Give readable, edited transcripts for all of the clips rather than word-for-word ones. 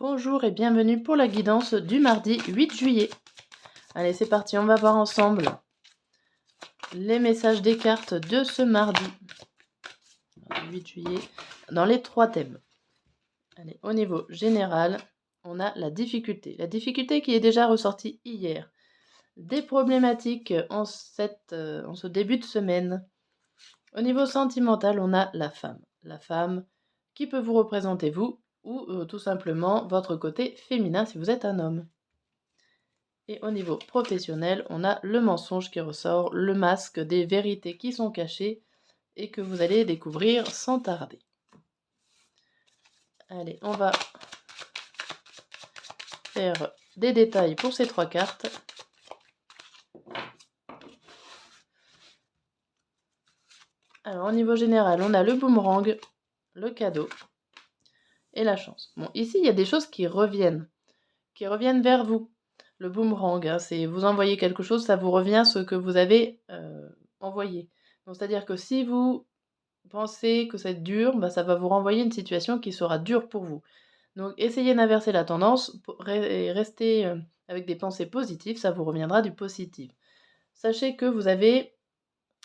Bonjour et bienvenue pour la guidance du mardi 8 juillet. Allez, c'est parti, on va voir ensemble les messages des cartes de ce mardi 8 juillet dans les 3 thèmes. Allez, au niveau général, on a la difficulté. La difficulté qui est déjà ressortie hier. Des problématiques en ce début de semaine. Au niveau sentimental, on a la femme. La femme qui peut vous représenter vous ou tout simplement votre côté féminin si vous êtes un homme. Et au niveau professionnel, on a le mensonge qui ressort, le masque des vérités qui sont cachées et que vous allez découvrir sans tarder. Allez, on va faire des détails pour ces 3 cartes. Alors, au niveau général, on a le boomerang, le cadeau et la chance. Bon, ici, il y a des choses qui reviennent vers vous. Le boomerang, hein, c'est vous envoyez quelque chose, ça vous revient ce que vous avez envoyé. Donc, c'est-à-dire que si vous pensez que c'est dur, bah, ça va vous renvoyer une situation qui sera dure pour vous. Donc, essayez d'inverser la tendance et restez avec des pensées positives, ça vous reviendra du positif. Sachez que vous avez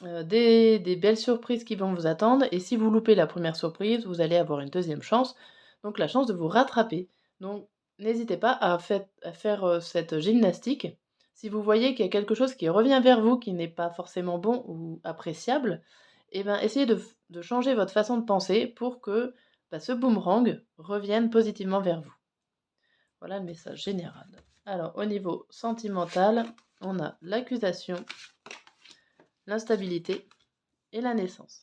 des belles surprises qui vont vous attendre, et si vous loupez la première surprise, vous allez avoir une deuxième chance, donc la chance de vous rattraper. Donc, n'hésitez pas à faire cette gymnastique. Si vous voyez qu'il y a quelque chose qui revient vers vous, qui n'est pas forcément bon ou appréciable, eh ben, essayez de changer votre façon de penser pour que ce boomerang revienne positivement vers vous. Voilà le message général. Alors, au niveau sentimental, on a l'accusation, l'instabilité et la naissance.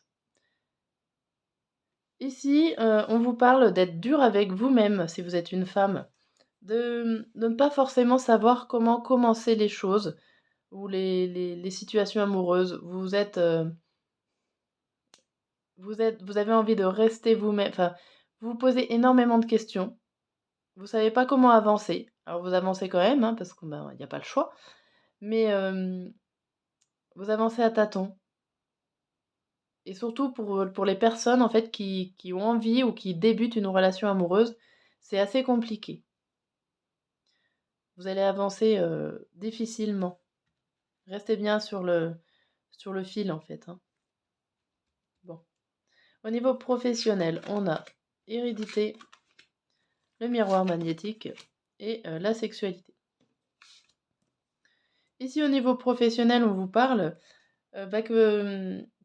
Ici, on vous parle d'être dur avec vous-même si vous êtes une femme, de ne pas forcément savoir comment commencer les choses ou les situations amoureuses. Vous avez envie de rester vous-même, enfin, vous vous posez énormément de questions, vous savez pas comment avancer. Alors vous avancez quand même, hein, parce qu'il y a pas le choix, mais vous avancez à tâtons. Et surtout pour les personnes, en fait, qui ont envie ou qui débutent une relation amoureuse, c'est assez compliqué. Vous allez avancer, difficilement. Restez bien sur le fil, en fait, hein. Bon. Au niveau professionnel, on a hérédité, le miroir magnétique et la sexualité. Ici, au niveau professionnel, on vous parle,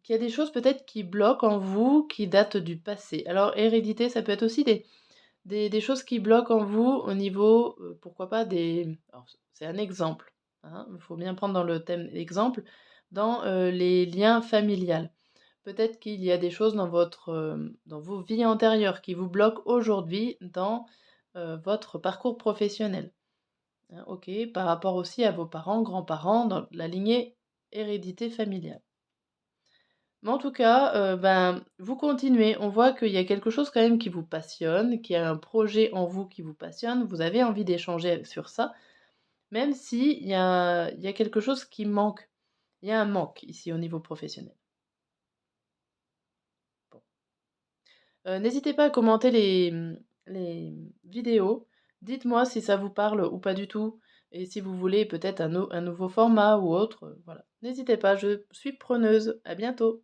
qu'il y a des choses peut-être qui bloquent en vous, qui datent du passé. Alors hérédité, ça peut être aussi des choses qui bloquent en vous au niveau, pourquoi pas alors c'est un exemple, hein, il faut bien prendre dans le thème exemple, dans, les liens familiales. Peut-être qu'il y a des choses dans vos vies antérieures qui vous bloquent aujourd'hui dans, votre parcours professionnel. Hein, OK, par rapport aussi à vos parents, grands-parents, dans la lignée hérédité familiale. Mais en tout cas, vous continuez. On voit qu'il y a quelque chose quand même qui vous passionne, qu'il y a un projet en vous qui vous passionne. Vous avez envie d'échanger sur ça, même s'il y a quelque chose qui manque. Il y a un manque ici au niveau professionnel. Bon. N'hésitez pas à commenter les vidéos. Dites-moi si ça vous parle ou pas du tout et si vous voulez peut-être un nouveau format ou autre, voilà. N'hésitez pas, je suis preneuse. À bientôt.